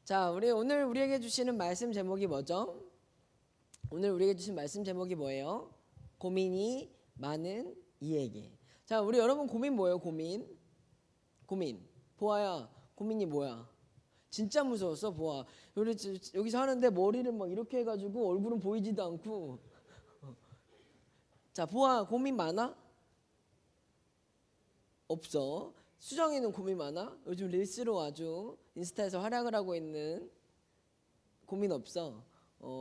자, 오늘 우리에게 주시는 말씀 제목이 뭐죠? 오늘 우리에게 주신 말씀 제목이 뭐예요? 고민이 많은 이에게. 자, 우리 여러분 고민 뭐예요? 고민. 보아야, 고민이 뭐야? 진짜 무서웠어, 보아. 여기서 하는데 머리를 막 이렇게 해가지고 얼굴은 보이지도 않고. 자, 보아, 고민 많아? 없어. 수정이는 고민 많아? 요즘 릴스로 아주 인스타에서 활약을 하고 있는. 고민 없어.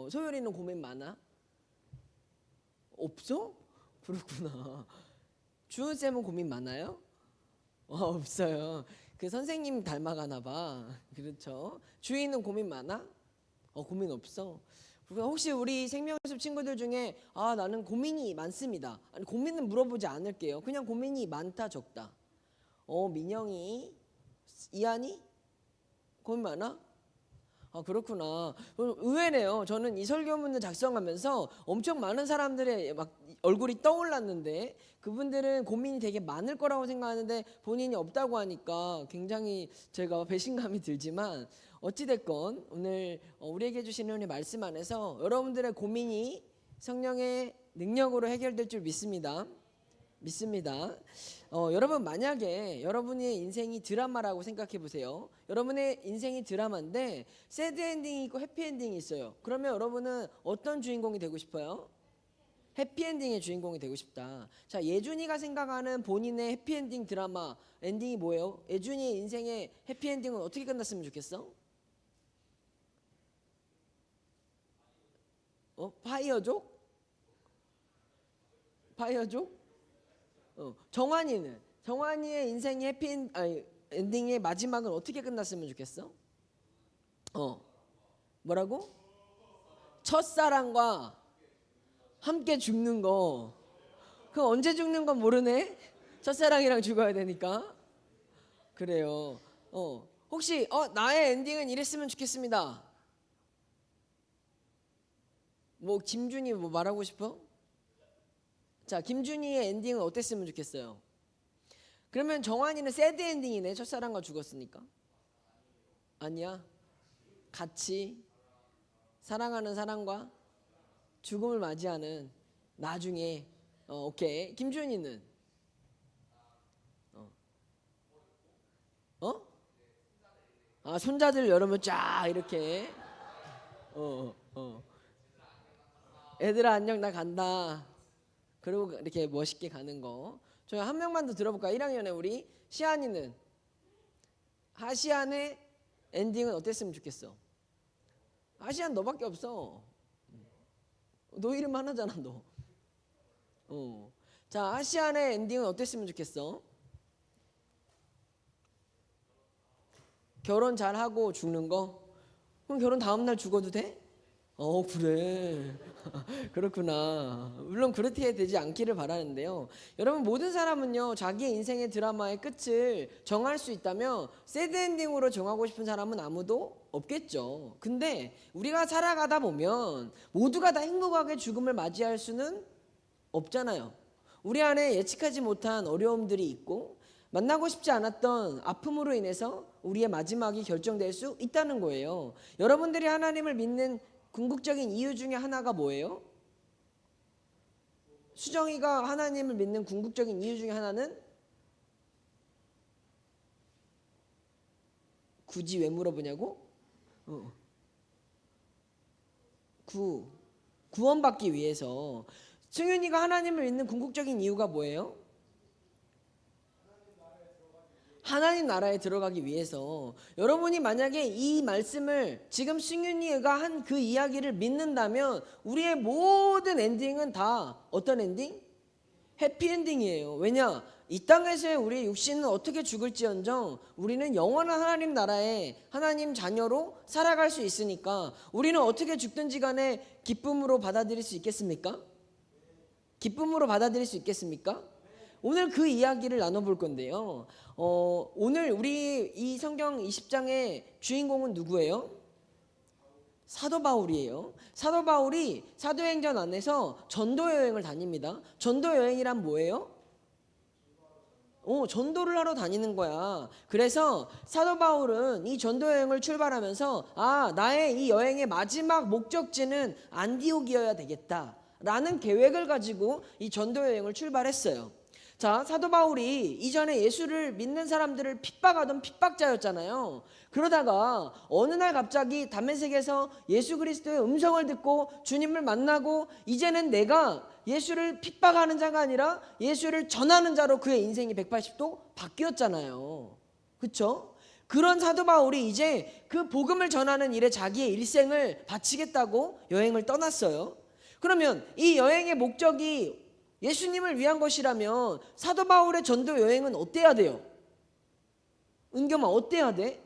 소율이는 고민 많아? 없어? 그렇구나. 주은쌤은 고민 많아요? 없어요. 그 선생님 닮아가나 봐. 그렇죠. 주희는 고민 많아? 고민 없어. 혹시 우리 생명연습 친구들 중에 나는 고민이 많습니다. 아니, 고민은 물어보지 않을게요. 그냥 고민이 많다 적다. 민영이, 이한이 고민 많아? 그렇구나. 의외네요. 저는 이 설교문을 작성하면서 엄청 많은 사람들의 막 얼굴이 떠올랐는데 그분들은 고민이 되게 많을 거라고 생각하는데 본인이 없다고 하니까 굉장히 제가 배신감이 들지만 어찌됐건 오늘 우리에게 주시는 은혜 말씀 안에서 여러분들의 고민이 성령의 능력으로 해결될 줄 믿습니다. 여러분, 만약에 여러분의 인생이 드라마라고 생각해 보세요. 여러분의 인생이 드라마인데 새드 엔딩이 있고 해피 엔딩이 있어요. 그러면 여러분은 어떤 주인공이 되고 싶어요? 해피 엔딩의 주인공이 되고 싶다. 자, 예준이가 생각하는 본인의 해피 엔딩 드라마 엔딩이 뭐예요? 예준이의 인생의 해피 엔딩은 어떻게 끝났으면 좋겠어? 파이어족? 정환이의 인생의 엔딩의 마지막은 어떻게 끝났으면 좋겠어? 뭐라고? 첫사랑과 함께 죽는 거. 그 언제 죽는 건 모르네. 첫사랑이랑 죽어야 되니까. 그래요. 혹시 나의 엔딩은 이랬으면 좋겠습니다. 뭐 김준이 뭐 말하고 싶어? 자, 김준이의 엔딩은 어땠으면 좋겠어요? 그러면 정환이는 새드 엔딩이네. 첫사랑과 죽었으니까. 아니야. 같이 사랑하는 사람과 죽음을 맞이하는 나중에. 오케이. 김준이는 손자들 여러분 쫙 이렇게 애들아 안녕 나 간다. 그리고 이렇게 멋있게 가는 거. 저희 한 명만 더 들어볼까요? 1학년에 우리 시안이는 하시안의 엔딩은 어땠으면 좋겠어? 하시안 너밖에 없어. 너 이름 하나잖아 너. 자, 하시안의 엔딩은 어땠으면 좋겠어? 결혼 잘하고 죽는 거? 그럼 결혼 다음날 죽어도 돼? 그래. 그렇구나. 물론 그렇게 되지 않기를 바라는데요. 여러분, 모든 사람은요 자기의 인생의 드라마의 끝을 정할 수 있다면 새드 엔딩으로 정하고 싶은 사람은 아무도 없겠죠. 근데 우리가 살아가다 보면 모두가 다 행복하게 죽음을 맞이할 수는 없잖아요. 우리 안에 예측하지 못한 어려움들이 있고 만나고 싶지 않았던 아픔으로 인해서 우리의 마지막이 결정될 수 있다는 거예요. 여러분들이 하나님을 믿는 궁극적인 이유 중에 하나가 뭐예요? 수정이가 하나님을 믿는 궁극적인 이유 중에 하나는 굳이 왜 물어보냐고? 구원받기 위해서. 승윤이가 하나님을 믿는 궁극적인 이유가 뭐예요? 하나님 나라에 들어가기 위해서. 여러분이 만약에 이 말씀을 지금 승윤이가 한 그 이야기를 믿는다면 우리의 모든 엔딩은 다 어떤 엔딩? 해피 엔딩이에요. 왜냐? 이 땅에서의 우리의 육신은 어떻게 죽을지언정 우리는 영원한 하나님 나라에 하나님 자녀로 살아갈 수 있으니까 우리는 어떻게 죽든지 간에 기쁨으로 받아들일 수 있겠습니까? 기쁨으로 받아들일 수 있겠습니까? 오늘 그 이야기를 나눠볼 건데요. 오늘 우리 이 성경 20장의 주인공은 누구예요? 사도 바울이에요. 사도 바울이 사도행전 안에서 전도 여행을 다닙니다. 전도 여행이란 뭐예요? 전도를 하러 다니는 거야. 그래서 사도 바울은 이 전도 여행을 출발하면서 나의 이 여행의 마지막 목적지는 안디옥이어야 되겠다라는 계획을 가지고 이 전도 여행을 출발했어요. 자, 사도 바울이 이전에 예수를 믿는 사람들을 핍박하던 핍박자였잖아요. 그러다가 어느 날 갑자기 다메섹에서 예수 그리스도의 음성을 듣고 주님을 만나고 이제는 내가 예수를 핍박하는 자가 아니라 예수를 전하는 자로 그의 인생이 180도 바뀌었잖아요. 그렇죠? 그런 사도 바울이 이제 그 복음을 전하는 일에 자기의 일생을 바치겠다고 여행을 떠났어요. 그러면 이 여행의 목적이 예수님을 위한 것이라면 사도 바울의 전도 여행은 어때야 돼요? 은겸아, 어때야 돼?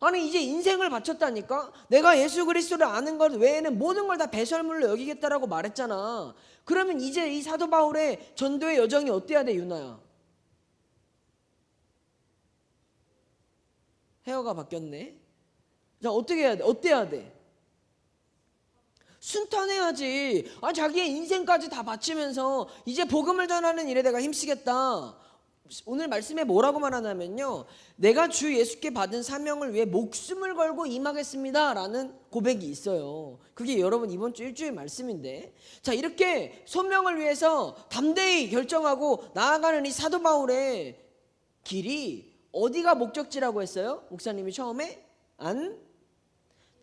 아니, 이제 인생을 바쳤다니까? 내가 예수 그리스도를 아는 것 외에는 모든 걸 다 배설물로 여기겠다라고 말했잖아. 그러면 이제 이 사도 바울의 전도의 여정이 어때야 돼, 유나야? 헤어가 바뀌었네. 자, 어떻게 해야 돼? 어때야 돼? 순탄해야지. 자기의 인생까지 다 바치면서 이제 복음을 전하는 일에 내가 힘쓰겠다. 오늘 말씀에 뭐라고 말하냐면요, 내가 주 예수께 받은 사명을 위해 목숨을 걸고 임하겠습니다 라는 고백이 있어요. 그게 여러분 이번 주 일주일 말씀인데, 자, 이렇게 소명을 위해서 담대히 결정하고 나아가는 이 사도 바울의 길이 어디가 목적지라고 했어요? 목사님이 처음에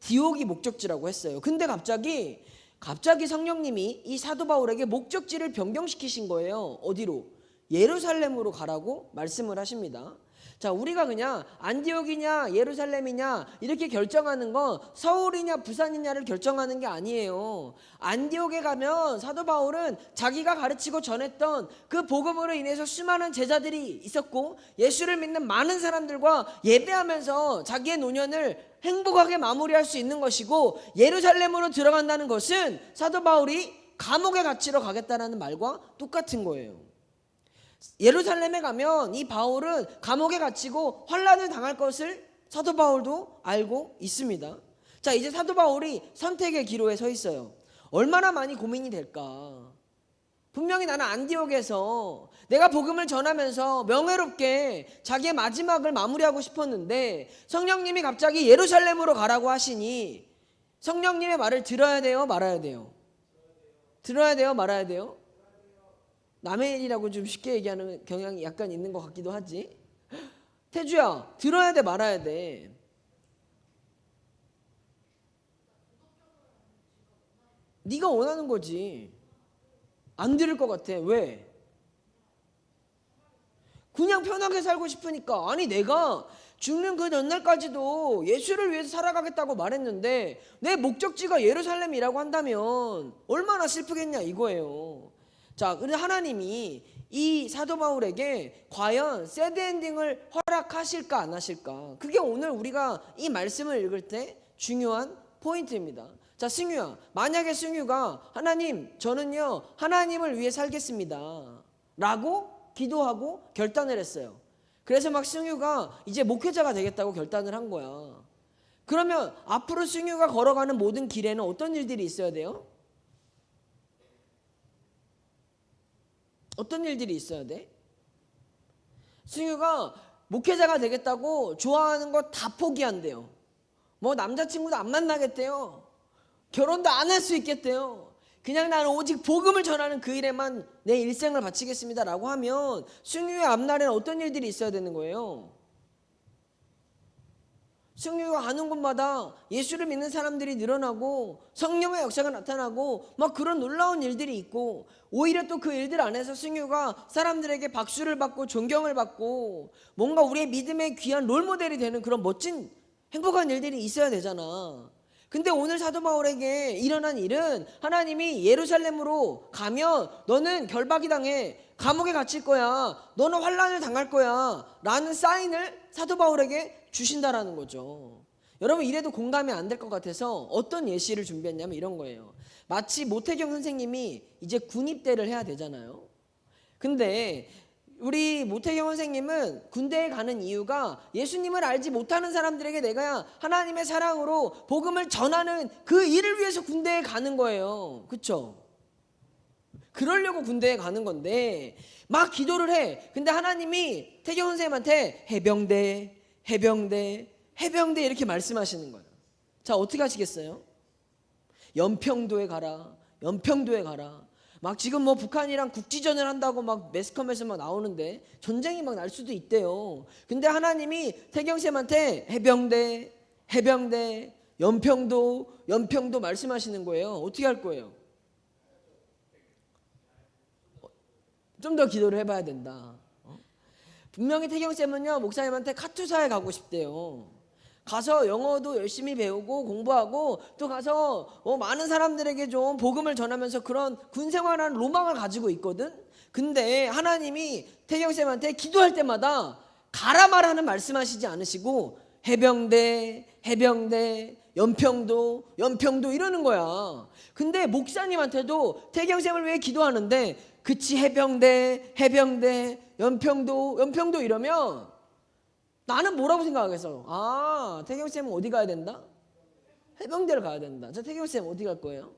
안디옥이 목적지라고 했어요. 근데 갑자기 성령님이 이 사도 바울에게 목적지를 변경시키신 거예요. 어디로? 예루살렘으로 가라고 말씀을 하십니다. 자, 우리가 그냥 안디옥이냐 예루살렘이냐 이렇게 결정하는 건 서울이냐 부산이냐를 결정하는 게 아니에요. 안디옥에 가면 사도 바울은 자기가 가르치고 전했던 그 복음으로 인해서 수많은 제자들이 있었고 예수를 믿는 많은 사람들과 예배하면서 자기의 노년을 행복하게 마무리할 수 있는 것이고, 예루살렘으로 들어간다는 것은 사도 바울이 감옥에 갇히러 가겠다라는 말과 똑같은 거예요. 예루살렘에 가면 이 바울은 감옥에 갇히고 환난을 당할 것을 사도 바울도 알고 있습니다. 자, 이제 사도 바울이 선택의 기로에 서 있어요. 얼마나 많이 고민이 될까? 분명히 나는 안디옥에서 내가 복음을 전하면서 명예롭게 자기의 마지막을 마무리하고 싶었는데 성령님이 갑자기 예루살렘으로 가라고 하시니 성령님의 말을 들어야 돼요, 말아야 돼요? 들어야 돼요, 말아야 돼요? 남의 일이라고 좀 쉽게 얘기하는 경향이 약간 있는 것 같기도 하지. 태주야, 들어야 돼, 말아야 돼? 네가 원하는 거지. 안 들을 것 같아. 왜? 그냥 편하게 살고 싶으니까. 아니, 내가 죽는 그 전날까지도 예수를 위해서 살아가겠다고 말했는데 내 목적지가 예루살렘이라고 한다면 얼마나 슬프겠냐 이거예요. 자, 그런데 하나님이 이 사도 바울에게 과연 새드 엔딩을 허락하실까 안 하실까? 그게 오늘 우리가 이 말씀을 읽을 때 중요한 포인트입니다. 자, 승유야, 만약에 승유가 하나님, 저는요 하나님을 위해 살겠습니다 라고 기도하고 결단을 했어요. 그래서 막 승유가 이제 목회자가 되겠다고 결단을 한 거야. 그러면 앞으로 승유가 걸어가는 모든 길에는 어떤 일들이 있어야 돼요? 어떤 일들이 있어야 돼? 승유가 목회자가 되겠다고 좋아하는 거 다 포기한대요. 뭐 남자친구도 안 만나겠대요. 결혼도 안 할 수 있겠대요. 그냥 나는 오직 복음을 전하는 그 일에만 내 일생을 바치겠습니다 라고 하면 승유의 앞날에는 어떤 일들이 있어야 되는 거예요? 승유가 가는 곳마다 예수를 믿는 사람들이 늘어나고 성령의 역사가 나타나고 막 그런 놀라운 일들이 있고, 오히려 또 그 일들 안에서 승유가 사람들에게 박수를 받고 존경을 받고 뭔가 우리의 믿음의 귀한 롤모델이 되는 그런 멋진 행복한 일들이 있어야 되잖아. 근데 오늘 사도 바울에게 일어난 일은 하나님이 예루살렘으로 가면 너는 결박이 당해 감옥에 갇힐 거야, 너는 환난을 당할 거야 라는 사인을 사도 바울에게 주신다라는 거죠. 여러분, 이래도 공감이 안 될 것 같아서 어떤 예시를 준비했냐면 이런 거예요. 마치 모태경 선생님이 이제 군입대를 해야 되잖아요. 근데 우리 모태경 선생님은 군대에 가는 이유가 예수님을 알지 못하는 사람들에게 내가 하나님의 사랑으로 복음을 전하는 그 일을 위해서 군대에 가는 거예요. 그렇죠? 그러려고 군대에 가는 건데 막 기도를 해. 근데 하나님이 태경 선생님한테 해병대, 해병대, 해병대 이렇게 말씀하시는 거예요. 자, 어떻게 하시겠어요? 연평도에 가라, 연평도에 가라. 막 지금 뭐 북한이랑 국지전을 한다고 막 매스컴에서 막 나오는데 전쟁이 막 날 수도 있대요. 근데 하나님이 태경쌤한테 해병대, 해병대, 연평도, 연평도 말씀하시는 거예요. 어떻게 할 거예요? 좀 더 기도를 해봐야 된다. 분명히 태경쌤은요, 목사님한테 카투사에 가고 싶대요. 가서 영어도 열심히 배우고 공부하고 또 가서 많은 사람들에게 좀 복음을 전하면서 그런 군 생활하는 로망을 가지고 있거든. 근데 하나님이 태경쌤한테 기도할 때마다 가라 말하는 말씀하시지 않으시고 해병대, 해병대, 연평도, 연평도 이러는 거야. 근데 목사님한테도 태경쌤을 위해 기도하는데 그치 해병대, 해병대, 연평도, 연평도 이러면 나는 뭐라고 생각하겠어? 아, 태경쌤은 어디 가야 된다? 해병대를 가야 된다. 자, 태경쌤 어디 갈 거예요?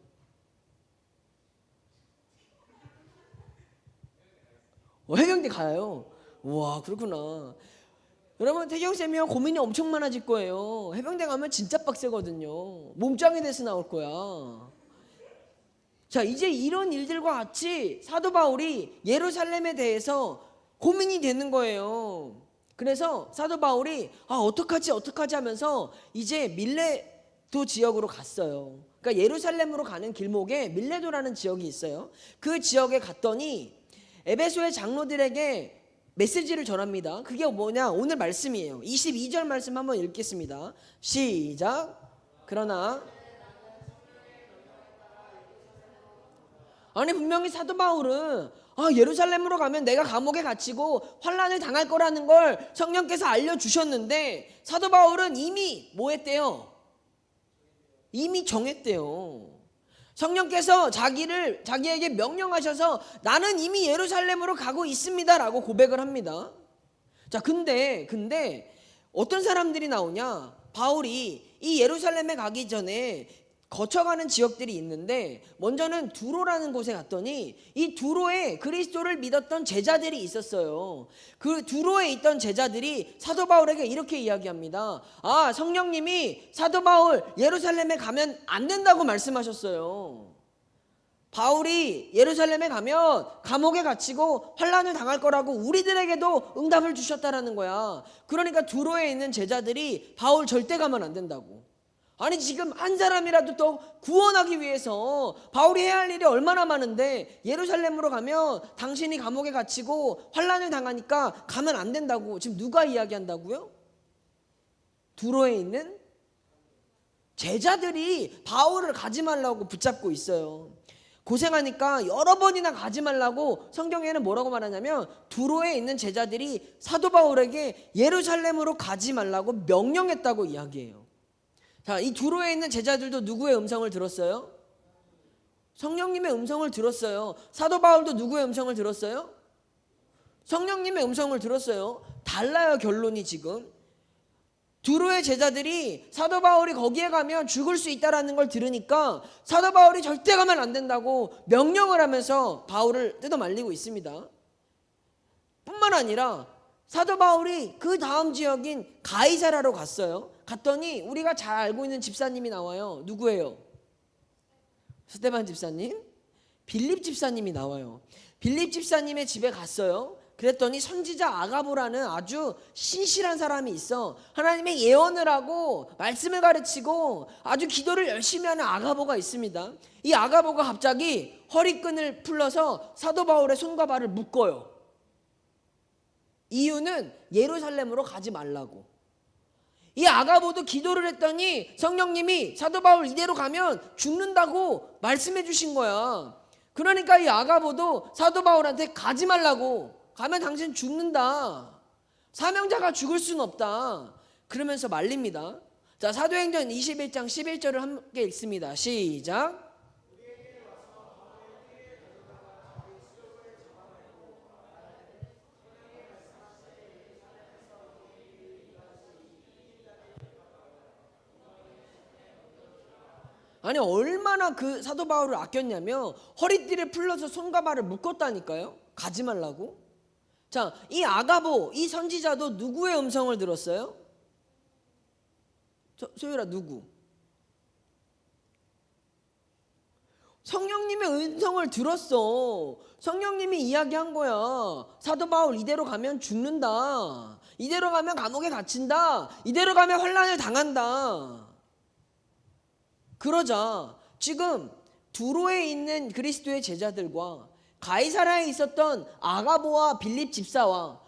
해병대 가요. 우와, 그렇구나. 여러분, 태경쌤이요 고민이 엄청 많아질 거예요. 해병대 가면 진짜 빡세거든요. 몸짱이 돼서 나올 거야. 자, 이제 이런 일들과 같이 사도 바울이 예루살렘에 대해서 고민이 되는 거예요. 그래서 사도 바울이 어떡하지 하면서 이제 밀레도 지역으로 갔어요. 그러니까 예루살렘으로 가는 길목에 밀레도라는 지역이 있어요. 그 지역에 갔더니 에베소의 장로들에게 메시지를 전합니다. 그게 뭐냐? 오늘 말씀이에요. 22절 말씀 한번 읽겠습니다. 시작. 그러나 아니 분명히 사도 바울은 예루살렘으로 가면 내가 감옥에 갇히고 환난을 당할 거라는 걸 성령께서 알려주셨는데 사도 바울은 이미 뭐 했대요? 이미 정했대요. 성령께서 자기에게 명령하셔서 나는 이미 예루살렘으로 가고 있습니다 라고 고백을 합니다. 자, 근데 어떤 사람들이 나오냐? 바울이 이 예루살렘에 가기 전에 거쳐가는 지역들이 있는데 먼저는 두로라는 곳에 갔더니 이 두로에 그리스도를 믿었던 제자들이 있었어요. 그 두로에 있던 제자들이 사도 바울에게 이렇게 이야기합니다. 성령님이 사도 바울 예루살렘에 가면 안 된다고 말씀하셨어요. 바울이 예루살렘에 가면 감옥에 갇히고 환난을 당할 거라고 우리들에게도 응답을 주셨다라는 거야. 그러니까 두로에 있는 제자들이 바울 절대 가면 안 된다고. 아니 지금 한 사람이라도 더 구원하기 위해서 바울이 해야 할 일이 얼마나 많은데 예루살렘으로 가면 당신이 감옥에 갇히고 환난을 당하니까 가면 안 된다고 지금 누가 이야기한다고요? 두로에 있는 제자들이 바울을 가지 말라고 붙잡고 있어요. 고생하니까 여러 번이나 가지 말라고 성경에는 뭐라고 말하냐면 두로에 있는 제자들이 사도 바울에게 예루살렘으로 가지 말라고 명령했다고 이야기해요. 자, 이 두로에 있는 제자들도 누구의 음성을 들었어요? 성령님의 음성을 들었어요. 사도 바울도 누구의 음성을 들었어요? 성령님의 음성을 들었어요. 달라요, 결론이 지금. 두로의 제자들이 사도 바울이 거기에 가면 죽을 수 있다는 걸 들으니까 사도 바울이 절대 가면 안 된다고 명령을 하면서 바울을 뜯어말리고 있습니다. 뿐만 아니라 사도 바울이 그 다음 지역인 가이사라로 갔어요. 갔더니 우리가 잘 알고 있는 집사님이 나와요. 누구예요? 스데반 집사님? 빌립 집사님이 나와요. 빌립 집사님의 집에 갔어요. 그랬더니 선지자 아가보라는 아주 신실한 사람이 있어. 하나님의 예언을 하고 말씀을 가르치고 아주 기도를 열심히 하는 아가보가 있습니다. 이 아가보가 갑자기 허리끈을 풀러서 사도 바울의 손과 발을 묶어요. 이유는 예루살렘으로 가지 말라고. 이 아가보도 기도를 했더니 성령님이 사도 바울 이대로 가면 죽는다고 말씀해 주신 거야. 그러니까 이 아가보도 사도 바울한테 가지 말라고, 가면 당신 죽는다, 사명자가 죽을 수는 없다 그러면서 말립니다. 자, 사도행전 21장 11절을 함께 읽습니다. 시작. 아니 얼마나 그 사도 바울을 아꼈냐면 허리띠를 풀러서 손과 발을 묶었다니까요. 가지 말라고. 자, 이 아가보 이 선지자도 누구의 음성을 들었어요? 소율아, 누구? 성령님의 음성을 들었어. 성령님이 이야기한 거야. 사도 바울 이대로 가면 죽는다. 이대로 가면 감옥에 갇힌다. 이대로 가면 환난을 당한다. 그러자 지금 두로에 있는 그리스도의 제자들과 가이사라에 있었던 아가보와 빌립 집사와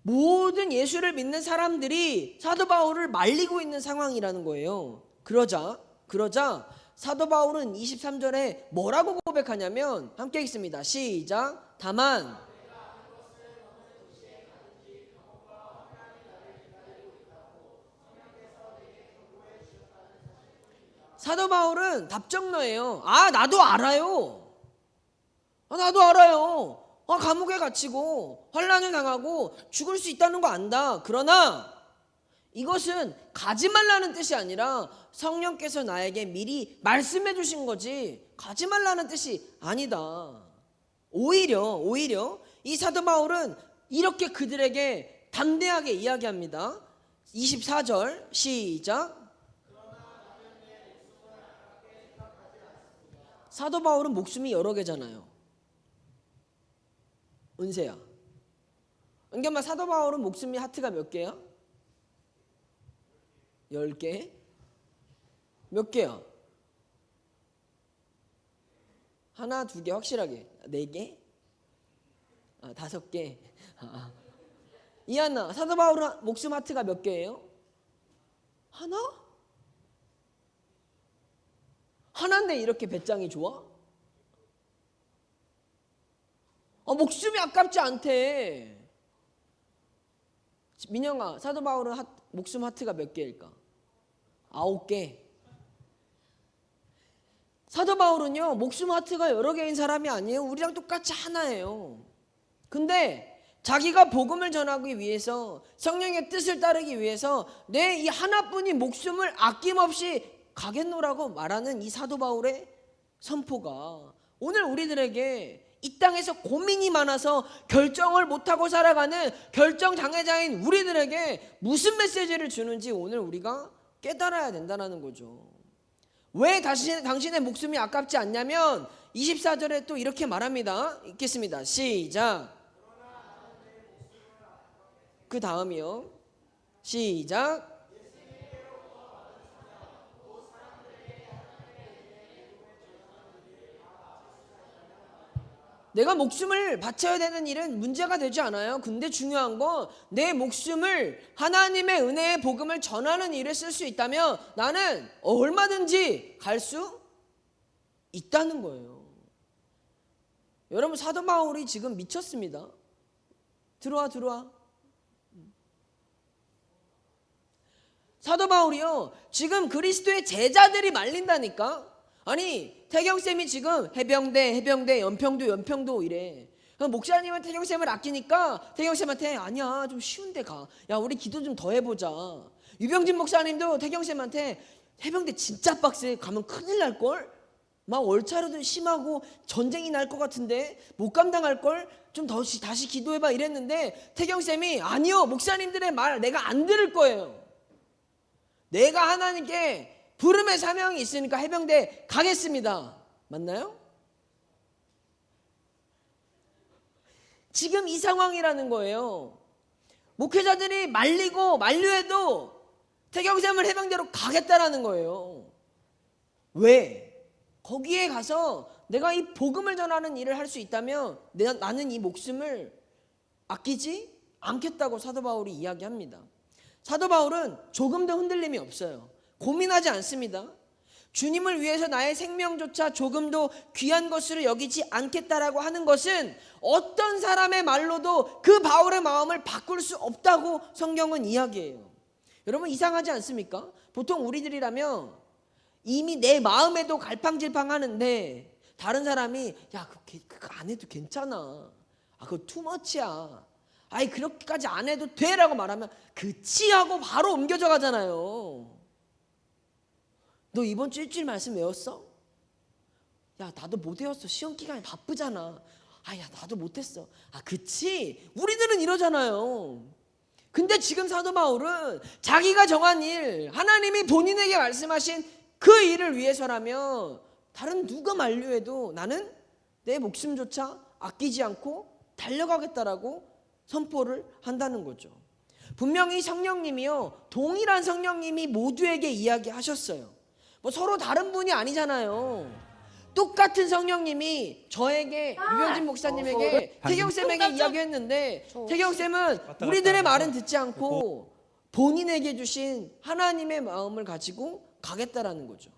모든 예수를 믿는 사람들이 사도 바울을 말리고 있는 상황이라는 거예요. 그러자 사도 바울은 23절에 뭐라고 고백하냐면, 함께 읽습니다. 시작. 다만 사도 바울은 답정너예요. 나도 알아요. 나도 알아요. 감옥에 갇히고 환난을 당하고 죽을 수 있다는 거 안다. 그러나 이것은 가지 말라는 뜻이 아니라 성령께서 나에게 미리 말씀해 주신 거지 가지 말라는 뜻이 아니다. 오히려 이 사도 바울은 이렇게 그들에게 담대하게 이야기합니다. 24절 시작. 사도 바울은 목숨이 여러 개잖아요. 은세야, 은겸아, 사도 바울은 목숨이 하트가 몇 개야? 10개? 몇 개야? 하나, 두 개 확실하게. 4개? 5개? 이한나, 사도 바울은 목숨 하트가 몇 개예요? 하나? 하나인데 이렇게 배짱이 좋아? 목숨이 아깝지 않대. 민영아, 사도 바울은 목숨 하트가 몇 개일까? 9개. 사도 바울은요, 목숨 하트가 여러 개인 사람이 아니에요. 우리랑 똑같이 하나예요. 근데 자기가 복음을 전하기 위해서, 성령의 뜻을 따르기 위해서 내 이 하나뿐인 목숨을 아낌없이 가겠노라고 말하는 이 사도 바울의 선포가 오늘 우리들에게 이 땅에서 고민이 많아서 결정을 못하고 살아가는 결정장애자인 우리들에게 무슨 메시지를 주는지 오늘 우리가 깨달아야 된다는 거죠. 왜 당신의 목숨이 아깝지 않냐면 24절에 또 이렇게 말합니다. 읽겠습니다. 시작. 그 다음이요. 시작. 내가 목숨을 바쳐야 되는 일은 문제가 되지 않아요. 근데 중요한 건 내 목숨을 하나님의 은혜의 복음을 전하는 일에 쓸 수 있다면 나는 얼마든지 갈 수 있다는 거예요. 여러분, 사도 바울이 지금 미쳤습니다. 들어와. 사도 바울이요, 지금 그리스도의 제자들이 말린다니까. 아니, 태경쌤이 지금 해병대, 연평도 이래. 목사님은 태경쌤을 아끼니까 태경쌤한테 아니야, 좀 쉬운 데 가. 야, 우리 기도 좀 더 해보자. 유병진 목사님도 태경쌤한테 해병대 진짜 빡세. 가면 큰일 날걸? 막 월차로도 심하고 전쟁이 날 것 같은데 못 감당할걸? 좀 다시 기도해봐 이랬는데 태경쌤이 아니요, 목사님들의 말 내가 안 들을 거예요. 내가 하나님께 부름의 사명이 있으니까 해병대 가겠습니다. 맞나요? 지금 이 상황이라는 거예요. 목회자들이 말리고 만류해도 태경쌤을 해병대로 가겠다라는 거예요. 왜? 거기에 가서 내가 이 복음을 전하는 일을 할 수 있다면 나는 이 목숨을 아끼지 않겠다고 사도 바울이 이야기합니다. 사도 바울은 조금도 흔들림이 없어요. 고민하지 않습니다. 주님을 위해서 나의 생명조차 조금도 귀한 것으로 여기지 않겠다라고 하는 것은 어떤 사람의 말로도 그 바울의 마음을 바꿀 수 없다고 성경은 이야기해요. 여러분, 이상하지 않습니까? 보통 우리들이라면 이미 내 마음에도 갈팡질팡하는데 다른 사람이 야, 그거 안 해도 괜찮아. 그거 투머치야. 아이, 그렇게까지 안 해도 돼라고 말하면 그치 하고 바로 옮겨져 가잖아요. 너 이번 주 일주일 말씀 외웠어? 야, 나도 못 외웠어. 시험 기간에 바쁘잖아. 아, 야, 나도 못했어. 아, 그치? 우리들은 이러잖아요. 근데 지금 사도 바울은 자기가 정한 일, 하나님이 본인에게 말씀하신 그 일을 위해서라면 다른 누가 만류해도 나는 내 목숨조차 아끼지 않고 달려가겠다라고 선포를 한다는 거죠. 분명히 성령님이요, 동일한 성령님이 모두에게 이야기하셨어요. 뭐 서로 다른 분이 아니잖아요. 똑같은 성령님이 저에게, 유현진 목사님에게, 태경쌤에게 이야기했는데, 태경쌤은 우리들의 말은 듣지 않고 본인에게 주신 하나님의 마음을 가지고 가겠다라는 거죠.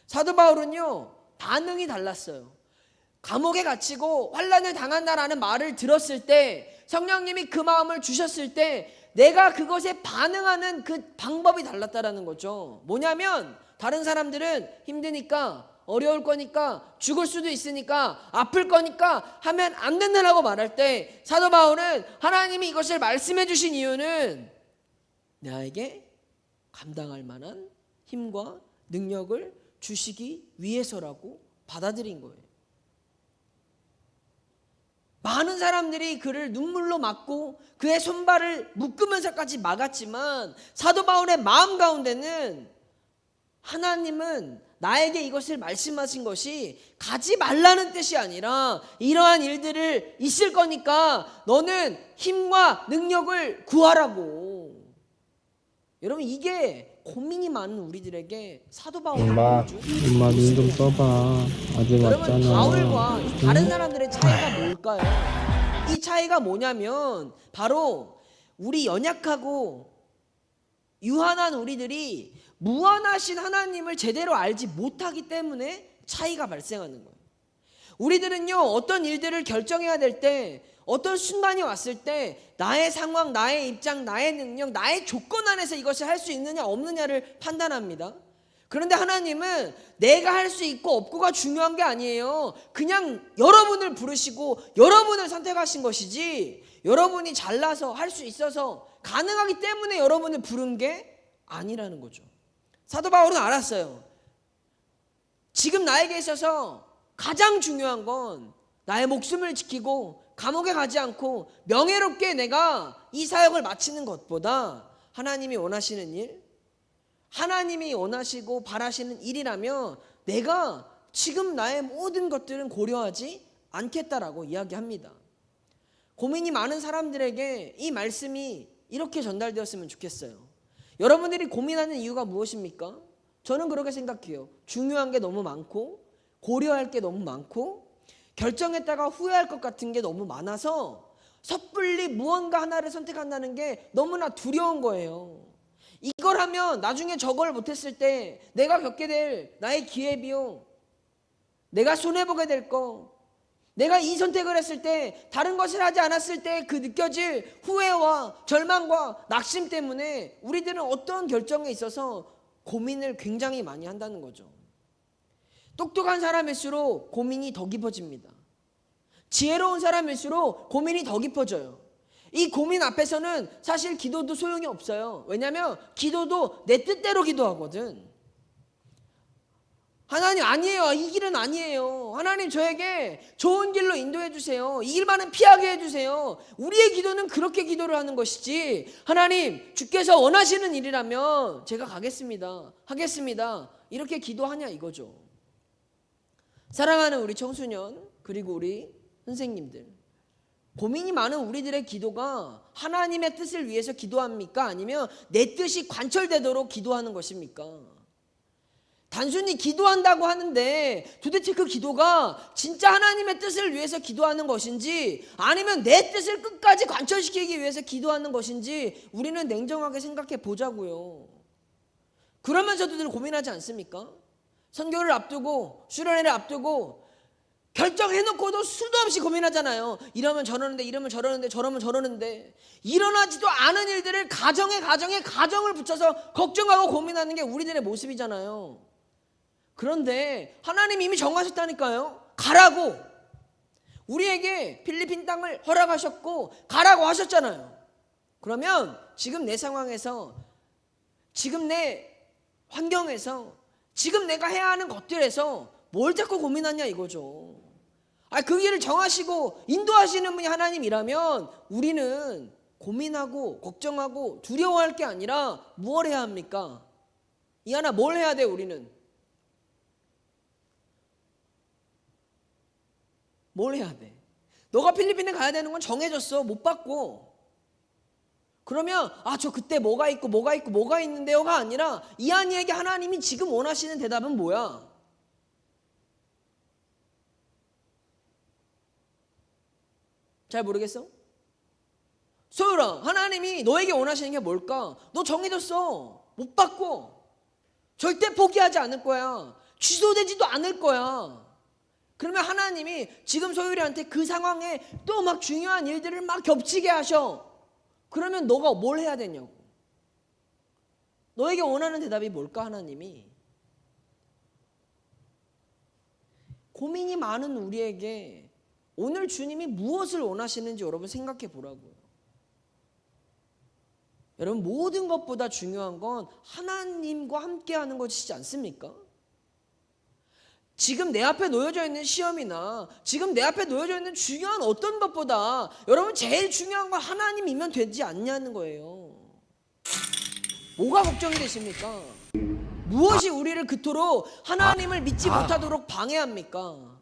사도 바울은요, 반응이 달랐어요. 감옥에 갇히고 환난을 당한다라는 말을 들었을 때, 성령님이 그 마음을 주셨을 때 내가 그것에 반응하는 그 방법이 달랐다라는 거죠. 뭐냐면 다른 사람들은 힘드니까, 어려울 거니까, 죽을 수도 있으니까, 아플 거니까 하면 안 된다라고 말할 때, 사도 바울은 하나님이 이것을 말씀해 주신 이유는 나에게 감당할 만한 힘과 능력을 주시기 위해서라고 받아들인 거예요. 많은 사람들이 그를 눈물로 막고 그의 손발을 묶으면서까지 막았지만 사도 바울의 마음 가운데는 하나님은 나에게 이것을 말씀하신 것이 가지 말라는 뜻이 아니라 이러한 일들을 있을 거니까 너는 힘과 능력을 구하라고. 여러분, 이게 고민이 많은 우리들에게 사도 바울이 보여준 엄마 눈 좀 떠봐. 아직 여러분, 왔잖아. 바울과 이 다른 사람들의 차이가 뭘까요? 이 차이가 뭐냐면 바로 우리 연약하고 유한한 우리들이 무한하신 하나님을 제대로 알지 못하기 때문에 차이가 발생하는 거예요. 우리들은요, 어떤 일들을 결정해야 될 때, 어떤 순간이 왔을 때 나의 상황, 나의 입장, 나의 능력, 나의 조건 안에서 이것을 할 수 있느냐 없느냐를 판단합니다. 그런데 하나님은 내가 할 수 있고 없고가 중요한 게 아니에요. 그냥 여러분을 부르시고 여러분을 선택하신 것이지, 여러분이 잘나서 할 수 있어서 가능하기 때문에 여러분을 부른 게 아니라는 거죠. 사도 바울은 알았어요. 지금 나에게 있어서 가장 중요한 건 나의 목숨을 지키고 감옥에 가지 않고 명예롭게 내가 이 사역을 마치는 것보다 하나님이 원하시는 일, 하나님이 원하시고 바라시는 일이라면 내가 지금 나의 모든 것들은 고려하지 않겠다라고 이야기합니다. 고민이 많은 사람들에게 이 말씀이 이렇게 전달되었으면 좋겠어요. 여러분들이 고민하는 이유가 무엇입니까? 저는 그렇게 생각해요. 중요한 게 너무 많고 고려할 게 너무 많고 결정했다가 후회할 것 같은 게 너무 많아서 섣불리 무언가 하나를 선택한다는 게 너무나 두려운 거예요. 이걸 하면 나중에 저걸 못했을 때 내가 겪게 될 나의 기회비용, 내가 손해보게 될 거, 내가 이 선택을 했을 때 다른 것을 하지 않았을 때 그 느껴질 후회와 절망과 낙심 때문에 우리들은 어떤 결정에 있어서 고민을 굉장히 많이 한다는 거죠. 똑똑한 사람일수록 고민이 더 깊어집니다. 지혜로운 사람일수록 고민이 더 깊어져요. 이 고민 앞에서는 사실 기도도 소용이 없어요. 왜냐하면 기도도 내 뜻대로 기도하거든. 하나님, 아니에요. 이 길은 아니에요. 하나님, 저에게 좋은 길로 인도해 주세요. 이 길만은 피하게 해주세요. 우리의 기도는 그렇게 기도를 하는 것이지, 하나님, 주께서 원하시는 일이라면 제가 가겠습니다, 하겠습니다, 이렇게 기도하냐 이거죠. 사랑하는 우리 청소년, 그리고 우리 선생님들, 고민이 많은 우리들의 기도가 하나님의 뜻을 위해서 기도합니까? 아니면 내 뜻이 관철되도록 기도하는 것입니까? 단순히 기도한다고 하는데 도대체 그 기도가 진짜 하나님의 뜻을 위해서 기도하는 것인지 아니면 내 뜻을 끝까지 관철시키기 위해서 기도하는 것인지 우리는 냉정하게 생각해 보자고요. 그러면서도 늘 고민하지 않습니까? 선교를 앞두고 수련회를 앞두고 결정해놓고도 수도 없이 고민하잖아요. 이러면 저러는데, 이러면 저러는데, 저러면 저러는데, 일어나지도 않은 일들을 가정을 붙여서 걱정하고 고민하는 게 우리들의 모습이잖아요. 그런데 하나님이 이미 정하셨다니까요. 가라고. 우리에게 필리핀 땅을 허락하셨고 가라고 하셨잖아요. 그러면 지금 내 상황에서, 지금 내 환경에서 지금 내가 해야 하는 것들에서 뭘 자꾸 고민하냐 이거죠. 그 길을 정하시고 인도하시는 분이 하나님이라면 우리는 고민하고 걱정하고 두려워할 게 아니라 무엇을 해야 합니까? 이 하나 뭘 해야 돼 우리는? 뭘 해야 돼? 너가 필리핀에 가야 되는 건 정해졌어. 못 받고. 그러면 저 그때 뭐가 있고 뭐가 있고 뭐가 있는데요가 아니라 이한이에게 하나님이 지금 원하시는 대답은 뭐야? 잘 모르겠어? 소율아, 하나님이 너에게 원하시는 게 뭘까? 너 정해졌어. 못 받고. 절대 포기하지 않을 거야. 취소되지도 않을 거야. 그러면 하나님이 지금 소율이한테 그 상황에 또 막 중요한 일들을 막 겹치게 하셔. 그러면 너가 뭘 해야 되냐고. 너에게 원하는 대답이 뭘까 하나님이? 고민이 많은 우리에게 오늘 주님이 무엇을 원하시는지 여러분 생각해 보라고요. 여러분 모든 것보다 중요한 건 하나님과 함께하는 것이지 않습니까? 지금 내 앞에 놓여져 있는 시험이나 지금 내 앞에 놓여져 있는 중요한 어떤 것보다 여러분 제일 중요한 건 하나님이면 되지 않냐는 거예요. 뭐가 걱정이 되십니까? 무엇이 우리를 그토록 하나님을 믿지 못하도록 방해합니까?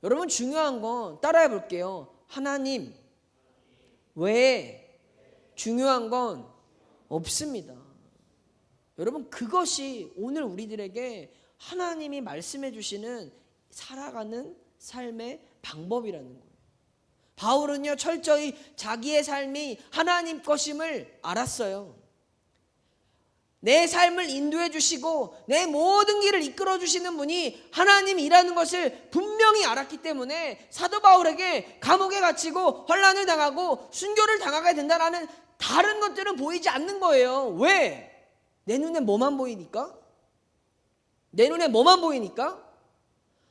여러분 중요한 건 따라해 볼게요. 하나님 외에 중요한 건 없습니다. 여러분 그것이 오늘 우리들에게 하나님이 말씀해 주시는 살아가는 삶의 방법이라는 거예요. 바울은요 철저히 자기의 삶이 하나님 것임을 알았어요. 내 삶을 인도해 주시고 내 모든 길을 이끌어 주시는 분이 하나님이라는 것을 분명히 알았기 때문에 사도 바울에게 감옥에 갇히고 환난을 당하고 순교를 당하게 된다라는 다른 것들은 보이지 않는 거예요. 왜? 내 눈에 뭐만 보이니까? 내 눈에 뭐만 보이니까?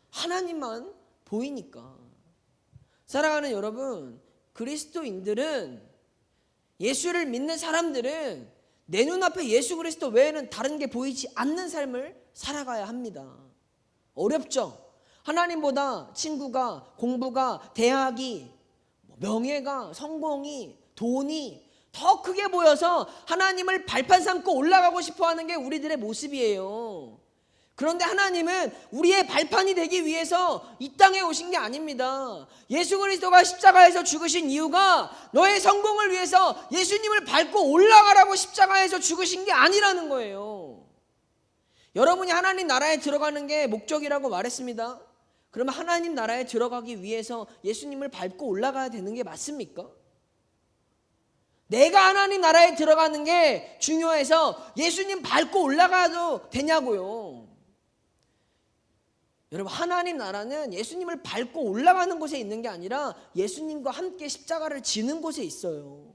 하나님만 보이니까. 사랑하는 여러분, 그리스도인들은, 예수를 믿는 사람들은 내 눈앞에 예수 그리스도 외에는 다른 게 보이지 않는 삶을 살아가야 합니다. 어렵죠? 하나님보다 친구가, 공부가, 대학이, 명예가, 성공이, 돈이 더 크게 보여서 하나님을 발판 삼고 올라가고 싶어하는 게 우리들의 모습이에요. 그런데 하나님은 우리의 발판이 되기 위해서 이 땅에 오신 게 아닙니다. 예수 그리스도가 십자가에서 죽으신 이유가 너의 성공을 위해서 예수님을 밟고 올라가라고 십자가에서 죽으신 게 아니라는 거예요. 여러분이 하나님 나라에 들어가는 게 목적이라고 말했습니다. 그러면 하나님 나라에 들어가기 위해서 예수님을 밟고 올라가야 되는 게 맞습니까? 내가 하나님 나라에 들어가는 게 중요해서 예수님 밟고 올라가도 되냐고요. 여러분 하나님 나라는 예수님을 밟고 올라가는 곳에 있는 게 아니라 예수님과 함께 십자가를 지는 곳에 있어요.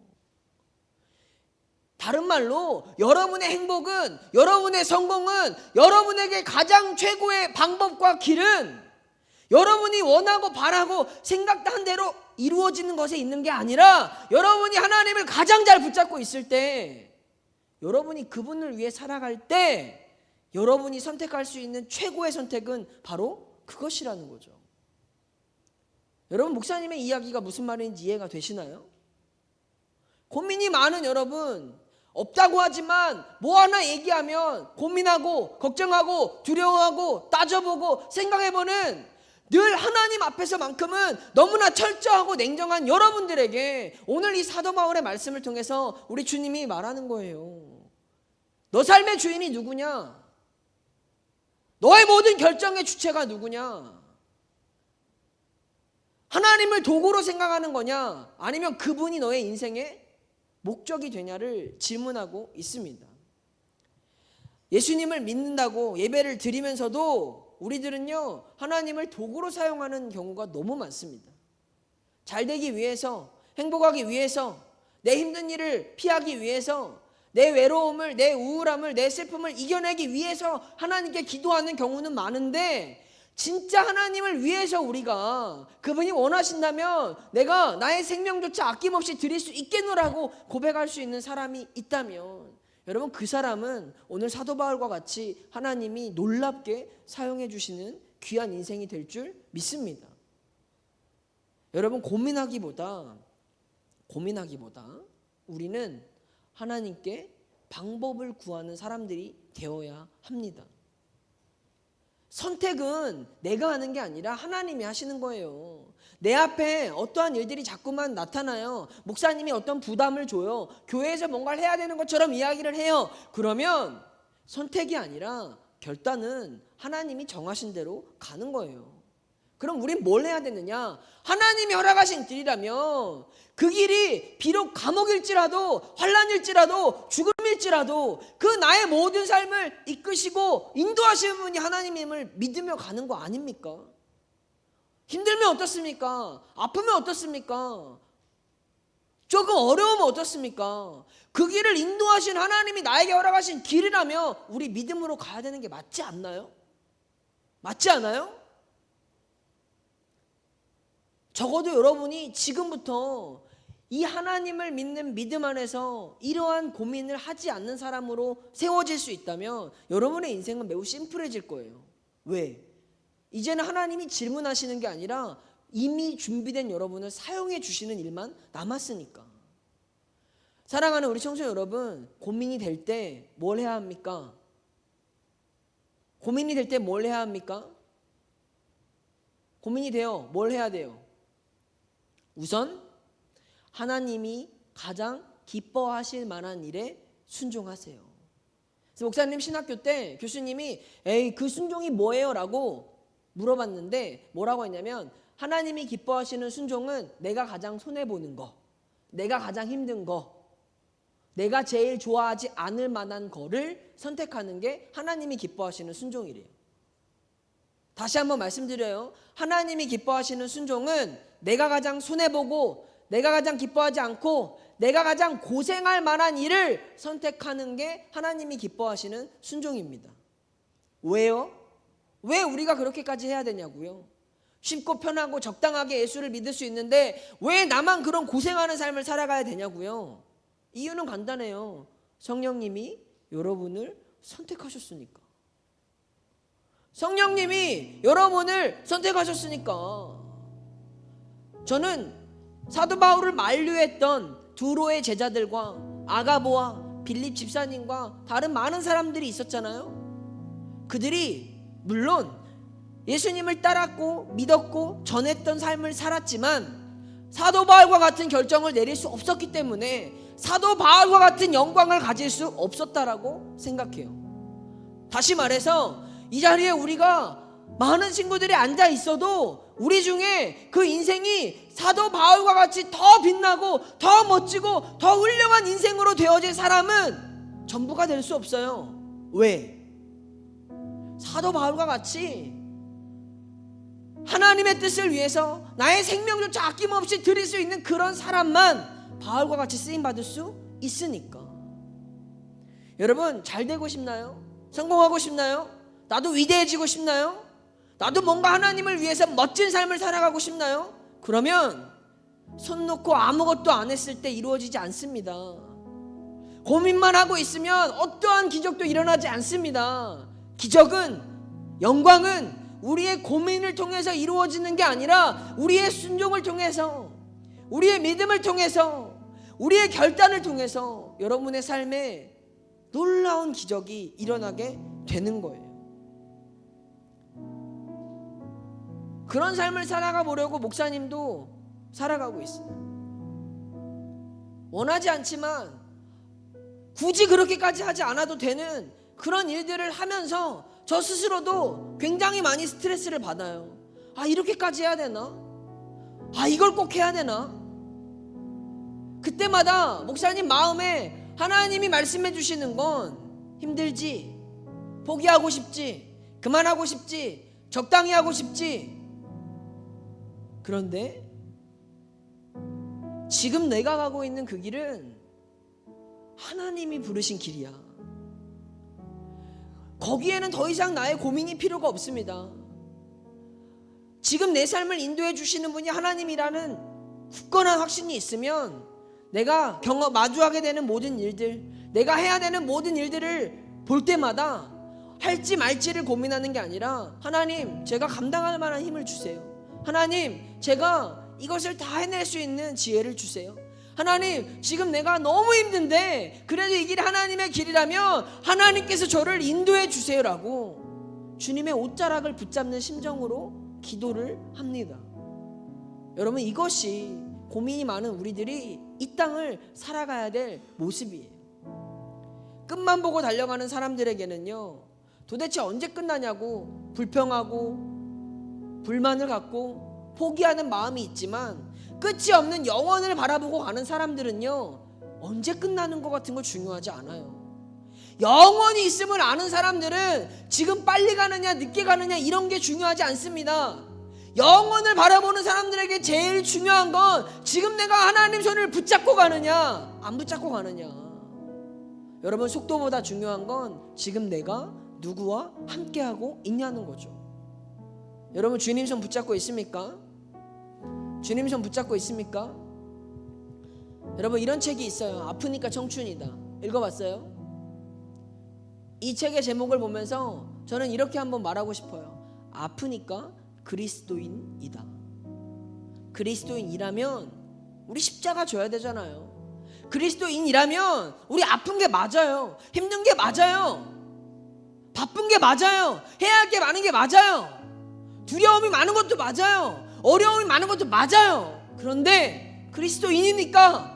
다른 말로 여러분의 행복은, 여러분의 성공은, 여러분에게 가장 최고의 방법과 길은 여러분이 원하고 바라고 생각한 대로 이루어지는 것에 있는 게 아니라 여러분이 하나님을 가장 잘 붙잡고 있을 때, 여러분이 그분을 위해 살아갈 때 여러분이 선택할 수 있는 최고의 선택은 바로 그것이라는 거죠. 여러분 목사님의 이야기가 무슨 말인지 이해가 되시나요? 고민이 많은 여러분, 없다고 하지만 뭐 하나 얘기하면 고민하고 걱정하고 두려워하고 따져보고 생각해보는 늘 하나님 앞에서만큼은 너무나 철저하고 냉정한 여러분들에게 오늘 이 사도 바울의 말씀을 통해서 우리 주님이 말하는 거예요. 너 삶의 주인이 누구냐? 너의 모든 결정의 주체가 누구냐? 하나님을 도구로 생각하는 거냐? 아니면 그분이 너의 인생의 목적이 되냐를 질문하고 있습니다. 예수님을 믿는다고 예배를 드리면서도 우리들은요 하나님을 도구로 사용하는 경우가 너무 많습니다. 잘 되기 위해서, 행복하기 위해서, 내 힘든 일을 피하기 위해서, 내 외로움을, 내 우울함을, 내 슬픔을 이겨내기 위해서 하나님께 기도하는 경우는 많은데, 진짜 하나님을 위해서 우리가 그분이 원하신다면 내가 나의 생명조차 아낌없이 드릴 수 있겠노라고 고백할 수 있는 사람이 있다면 여러분, 그 사람은 오늘 사도 바울과 같이 하나님이 놀랍게 사용해 주시는 귀한 인생이 될 줄 믿습니다. 여러분, 고민하기보다 우리는 하나님께 방법을 구하는 사람들이 되어야 합니다. 선택은 내가 하는 게 아니라 하나님이 하시는 거예요. 내 앞에 어떠한 일들이 자꾸만 나타나요. 목사님이 어떤 부담을 줘요. 교회에서 뭔가를 해야 되는 것처럼 이야기를 해요. 그러면 선택이 아니라 결단은 하나님이 정하신 대로 가는 거예요. 그럼 우린 뭘 해야 되느냐? 하나님이 허락하신 길이라면 그 길이 비록 감옥일지라도 환난일지라도 죽음일지라도 그 나의 모든 삶을 이끄시고 인도하시는 분이 하나님임을 믿으며 가는 거 아닙니까? 힘들면 어떻습니까? 아프면 어떻습니까? 조금 어려우면 어떻습니까? 그 길을 인도하신 하나님이 나에게 허락하신 길이라면 우리 믿음으로 가야 되는 게 맞지 않나요? 맞지 않아요? 적어도 여러분이 지금부터 이 하나님을 믿는 믿음 안에서 이러한 고민을 하지 않는 사람으로 세워질 수 있다면 여러분의 인생은 매우 심플해질 거예요. 왜? 이제는 하나님이 질문하시는 게 아니라 이미 준비된 여러분을 사용해 주시는 일만 남았으니까. 사랑하는 우리 청소년 여러분, 고민이 될 때 뭘 해야 합니까? 고민이 될 때 뭘 해야 합니까? 고민이 돼요. 뭘 해야 돼요? 우선 하나님이 가장 기뻐하실 만한 일에 순종하세요. 그래서 목사님 신학교 때 교수님이 에이 그 순종이 뭐예요? 라고 물어봤는데 뭐라고 했냐면 하나님이 기뻐하시는 순종은 내가 가장 손해보는 거, 내가 가장 힘든 거, 내가 제일 좋아하지 않을 만한 거를 선택하는 게 하나님이 기뻐하시는 순종이래요. 다시 한번 말씀드려요. 하나님이 기뻐하시는 순종은 내가 가장 손해보고 내가 가장 기뻐하지 않고 내가 가장 고생할 만한 일을 선택하는 게 하나님이 기뻐하시는 순종입니다. 왜요? 왜 우리가 그렇게까지 해야 되냐고요? 쉽고 편하고 적당하게 예수를 믿을 수 있는데 왜 나만 그런 고생하는 삶을 살아가야 되냐고요? 이유는 간단해요. 성령님이 여러분을 선택하셨으니까. 성령님이 여러분을 선택하셨으니까. 저는 사도 바울을 만류했던 두로의 제자들과 아가보와 빌립 집사님과 다른 많은 사람들이 있었잖아요. 그들이 물론 예수님을 따랐고 믿었고 전했던 삶을 살았지만 사도 바울과 같은 결정을 내릴 수 없었기 때문에 사도 바울과 같은 영광을 가질 수 없었다라고 생각해요. 다시 말해서 이 자리에 우리가 많은 친구들이 앉아 있어도 우리 중에 그 인생이 사도 바울과 같이 더 빛나고 더 멋지고 더 훌륭한 인생으로 되어질 사람은 전부가 될 수 없어요. 왜? 사도 바울과 같이 하나님의 뜻을 위해서 나의 생명조차 아낌없이 드릴 수 있는 그런 사람만 바울과 같이 쓰임받을 수 있으니까. 여러분, 잘 되고 싶나요? 성공하고 싶나요? 나도 위대해지고 싶나요? 나도 뭔가 하나님을 위해서 멋진 삶을 살아가고 싶나요? 그러면 손 놓고 아무것도 안 했을 때 이루어지지 않습니다. 고민만 하고 있으면 어떠한 기적도 일어나지 않습니다. 기적은, 영광은 우리의 고민을 통해서 이루어지는 게 아니라 우리의 순종을 통해서, 우리의 믿음을 통해서, 우리의 결단을 통해서 여러분의 삶에 놀라운 기적이 일어나게 되는 거예요. 그런 삶을 살아가 보려고 목사님도 살아가고 있어요. 원하지 않지만 굳이 그렇게까지 하지 않아도 되는 그런 일들을 하면서 저 스스로도 굉장히 많이 스트레스를 받아요. 아, 이렇게까지 해야 되나? 아, 이걸 꼭 해야 되나? 그때마다 목사님 마음에 하나님이 말씀해 주시는 건 힘들지, 포기하고 싶지, 그만하고 싶지, 적당히 하고 싶지. 그런데 지금 내가 가고 있는 그 길은 하나님이 부르신 길이야. 거기에는 더 이상 나의 고민이 필요가 없습니다. 지금 내 삶을 인도해 주시는 분이 하나님이라는 굳건한 확신이 있으면 내가 마주하게 되는 모든 일들, 내가 해야 되는 모든 일들을 볼 때마다 할지 말지를 고민하는 게 아니라 하나님 제가 감당할 만한 힘을 주세요. 하나님 제가 이것을 다 해낼 수 있는 지혜를 주세요. 하나님 지금 내가 너무 힘든데 그래도 이 길이 하나님의 길이라면 하나님께서 저를 인도해 주세요라고 주님의 옷자락을 붙잡는 심정으로 기도를 합니다. 여러분 이것이 고민이 많은 우리들이 이 땅을 살아가야 될 모습이에요. 끝만 보고 달려가는 사람들에게는요 도대체 언제 끝나냐고 불평하고 불만을 갖고 포기하는 마음이 있지만 끝이 없는 영원을 바라보고 가는 사람들은요 언제 끝나는 것 같은 거 중요하지 않아요. 영원히 있음을 아는 사람들은 지금 빨리 가느냐 늦게 가느냐 이런 게 중요하지 않습니다. 영원을 바라보는 사람들에게 제일 중요한 건 지금 내가 하나님 손을 붙잡고 가느냐 안 붙잡고 가느냐. 여러분 속도보다 중요한 건 지금 내가 누구와 함께하고 있냐는 거죠. 여러분 주님 손 붙잡고 있습니까? 주님 손 붙잡고 있습니까? 여러분 이런 책이 있어요. 아프니까 청춘이다. 읽어봤어요? 이 책의 제목을 보면서 저는 이렇게 한번 말하고 싶어요. 아프니까 그리스도인이다. 그리스도인이라면 우리 십자가 져야 되잖아요. 그리스도인이라면 우리 아픈 게 맞아요. 힘든 게 맞아요. 바쁜 게 맞아요. 해야 할 게 많은 게 맞아요. 두려움이 많은 것도 맞아요. 어려움이 많은 것도 맞아요. 그런데 그리스도인이니까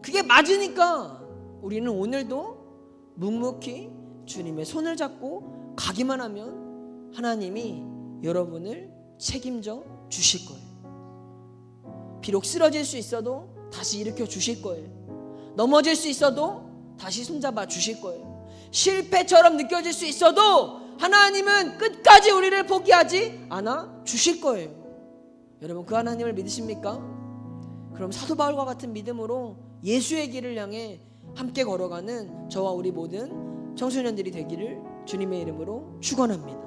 그게 맞으니까 우리는 오늘도 묵묵히 주님의 손을 잡고 가기만 하면 하나님이 여러분을 책임져 주실 거예요. 비록 쓰러질 수 있어도 다시 일으켜 주실 거예요. 넘어질 수 있어도 다시 손잡아 주실 거예요. 실패처럼 느껴질 수 있어도 하나님은 끝까지 우리를 포기하지 않아 주실 거예요. 여러분 그 하나님을 믿으십니까? 그럼 사도 바울과 같은 믿음으로 예수의 길을 향해 함께 걸어가는 저와 우리 모든 청소년들이 되기를 주님의 이름으로 축원합니다.